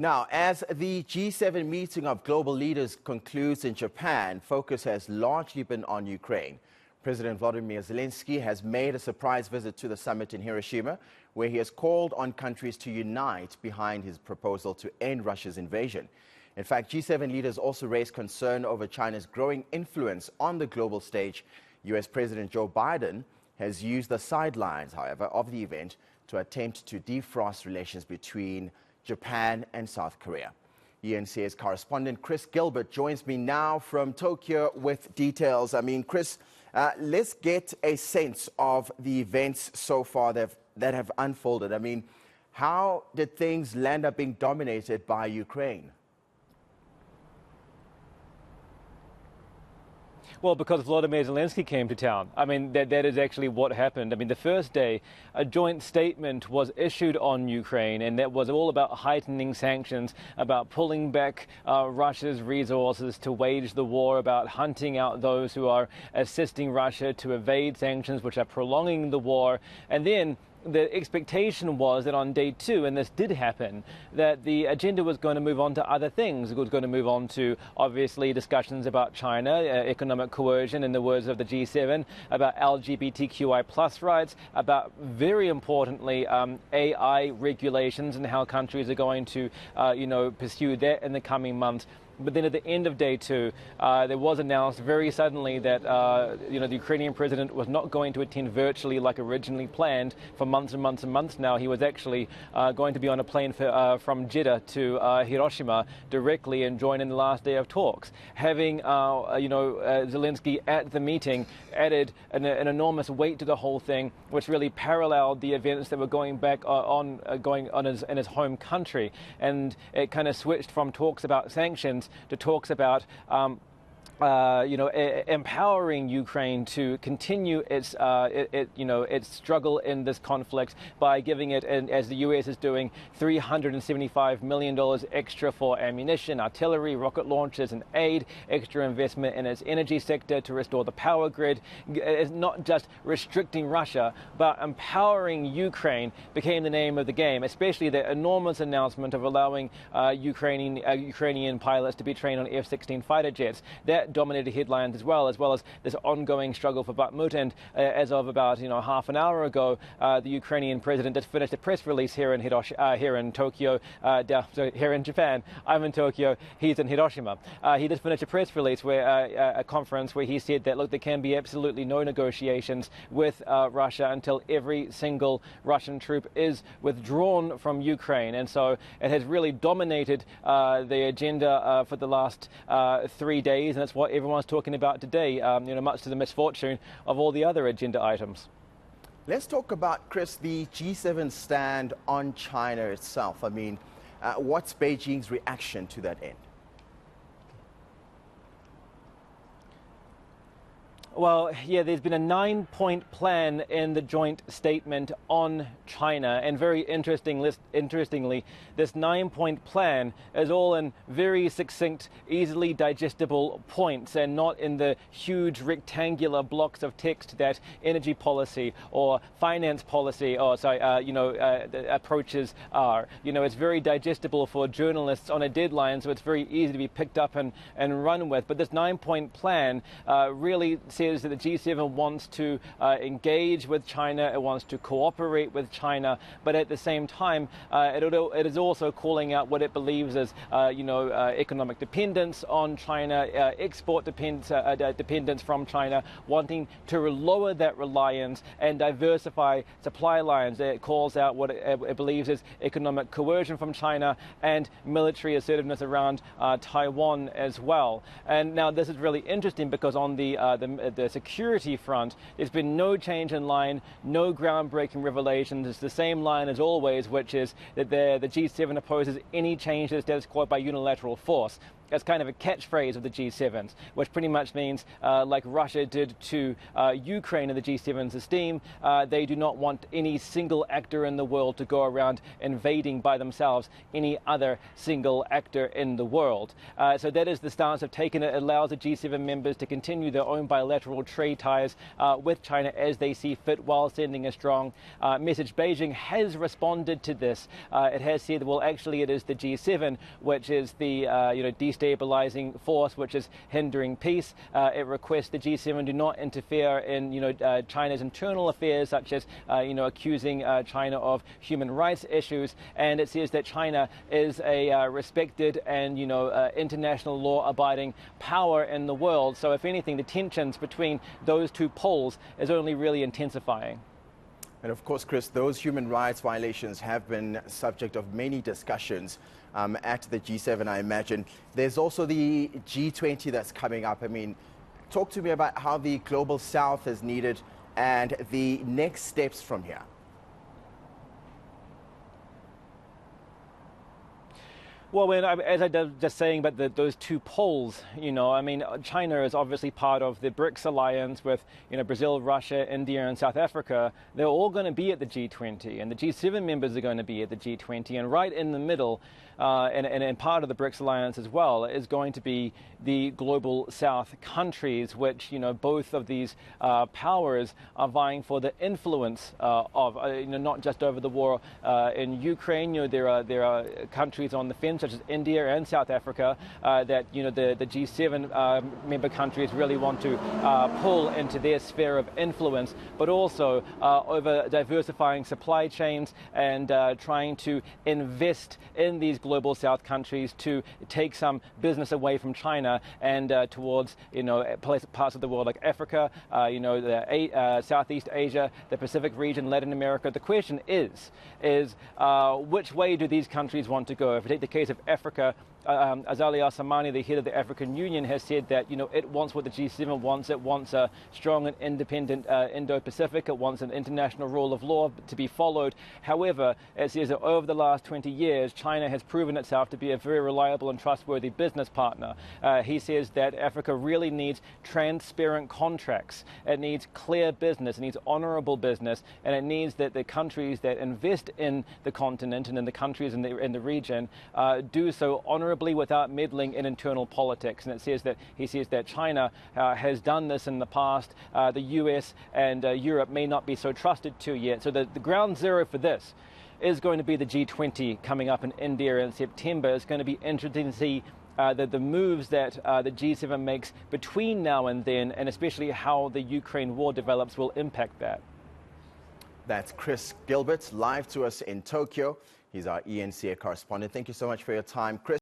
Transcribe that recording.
Now, as the G7 meeting of global leaders concludes in Japan, focus has largely been on Ukraine. President Volodymyr Zelensky has made a surprise visit to the summit in Hiroshima, where he has called on countries to unite behind his proposal to end Russia's invasion. In fact, G7 leaders also raised concern over China's growing influence on the global stage. U.S. President Joe Biden has used the sidelines, however, of the event to attempt to defrost relations between Japan and South Korea. eNCA's correspondent Chris Gilberts joins me now from Tokyo with details. Chris, let's get a sense of the events so far that have unfolded. How did things land up being dominated by Ukraine? Well, because Volodymyr Zelensky came to town. That is actually what happened. The first day, a joint statement was issued on Ukraine, and that was all about heightening sanctions, about pulling back Russia's resources to wage the war, about hunting out those who are assisting Russia to evade sanctions, which are prolonging the war. And then the expectation was that on day two, and this did happen, that the agenda was going to move on to other things. It was going to move on to, obviously, discussions about China, economic coercion, in the words of the G7, about LGBTQI plus rights, about, very importantly, AI regulations and how countries are going to, pursue that in the coming months. But then at the end of day two, there was announced very suddenly that the Ukrainian president was not going to attend virtually like originally planned for months and months and months now. He was actually going to be on a plane from Jeddah to Hiroshima directly and join in the last day of talks. Having Zelensky at the meeting added an enormous weight to the whole thing, which really paralleled the events that were going on in his home country, and it kind of switched from talks about sanctions to talks about empowering Ukraine to continue its struggle in this conflict by giving it, and as the U.S. is doing, $375 million extra for ammunition, artillery, rocket launchers, and aid, extra investment in its energy sector to restore the power grid. It's not just restricting Russia, but empowering Ukraine became the name of the game, especially the enormous announcement of allowing Ukrainian pilots to be trained on F-16 fighter jets. That dominated headlines as well as this ongoing struggle for Bakhmut. And as of about half an hour ago, the Ukrainian president just finished a press release here in Tokyo, here in Japan. I'm in Tokyo, he's in Hiroshima. He just finished a press release where a conference where he said that, look, there can be absolutely no negotiations with Russia until every single Russian troop is withdrawn from Ukraine. And so it has really dominated the agenda for the last 3 days, and that's what everyone's talking about today, much to the misfortune of all the other agenda items. Let's talk about, Chris, the G7 stand on China itself. What's Beijing's reaction to that end? Well, yeah, there's been a 9-point plan in the joint statement on China. And very interestingly, this 9-point plan is all in very succinct, easily digestible points, and not in the huge rectangular blocks of text that energy policy or finance policy approaches are. It's very digestible for journalists on a deadline, so it's very easy to be picked up and run with. But this 9-point plan really says that the G7 wants to engage with China, it wants to cooperate with China, but at the same time, it is also calling out what it believes as, economic dependence on China, export dependence from China, wanting to lower that reliance and diversify supply lines. It calls out what it believes is economic coercion from China and military assertiveness around Taiwan as well. And now this is really interesting because on the security front, there's been no change in line, no groundbreaking revelations. It's the same line as always, which is that the G7 opposes any change to the status quo by unilateral force. That's kind of a catchphrase of the G7's, which pretty much means, like Russia did to Ukraine in the G7's esteem, they do not want any single actor in the world to go around invading by themselves any other single actor in the world. So that is the stance they've taken. It allows the G7 members to continue their own bilateral bilateral trade ties with China as they see fit, while sending a strong message. Beijing has responded to this. It has said, well, actually, it is the G7 which is the destabilizing force, which is hindering peace. It requests the G7 do not interfere in China's internal affairs, such as accusing China of human rights issues. And it says that China is a respected and international law-abiding power in the world. So if anything, the tensions between those two poles is only really intensifying. And of course, Chris, those human rights violations have been subject of many discussions at the G7, I imagine. There's also the G20 that's coming up. I mean, talk to me about how the Global South is needed and the next steps from here. Well, as I was just saying about those two poles, China is obviously part of the BRICS alliance with, Brazil, Russia, India, and South Africa. They're all going to be at the G20, and the G7 members are going to be at the G20. And right in the middle, and part of the BRICS alliance as well, is going to be the Global South countries, which, both of these powers are vying for the influence of, not just over the war in Ukraine. There are countries on the fence, such as India and South Africa, that the G7 member countries really want to pull into their sphere of influence, but also over diversifying supply chains and trying to invest in these Global South countries to take some business away from China and towards parts of the world like Africa, Southeast Asia, the Pacific region, Latin America. The question is which way do these countries want to go? If we take the case of Africa, Azali Assoumani, the head of the African Union, has said that it wants what the G7 wants. It wants a strong and independent Indo-Pacific. It wants an international rule of law to be followed. However, it says that over the last 20 years, China has proven itself to be a very reliable and trustworthy business partner. He says that Africa really needs transparent contracts. It needs clear business. It needs honorable business, and it needs that the countries that invest in the continent and in the countries in the region do so honorably without meddling in internal politics. And he says that China has done this in the past. The US and Europe may not be so trusted to yet. So the ground zero for this is going to be the G20 coming up in India in September. It's going to be interesting to see the moves that the G7 makes between now and then, and especially how the Ukraine war develops will impact that. That's Chris Gilberts, live to us in Tokyo. He's our eNCA correspondent. Thank you so much for your time, Chris.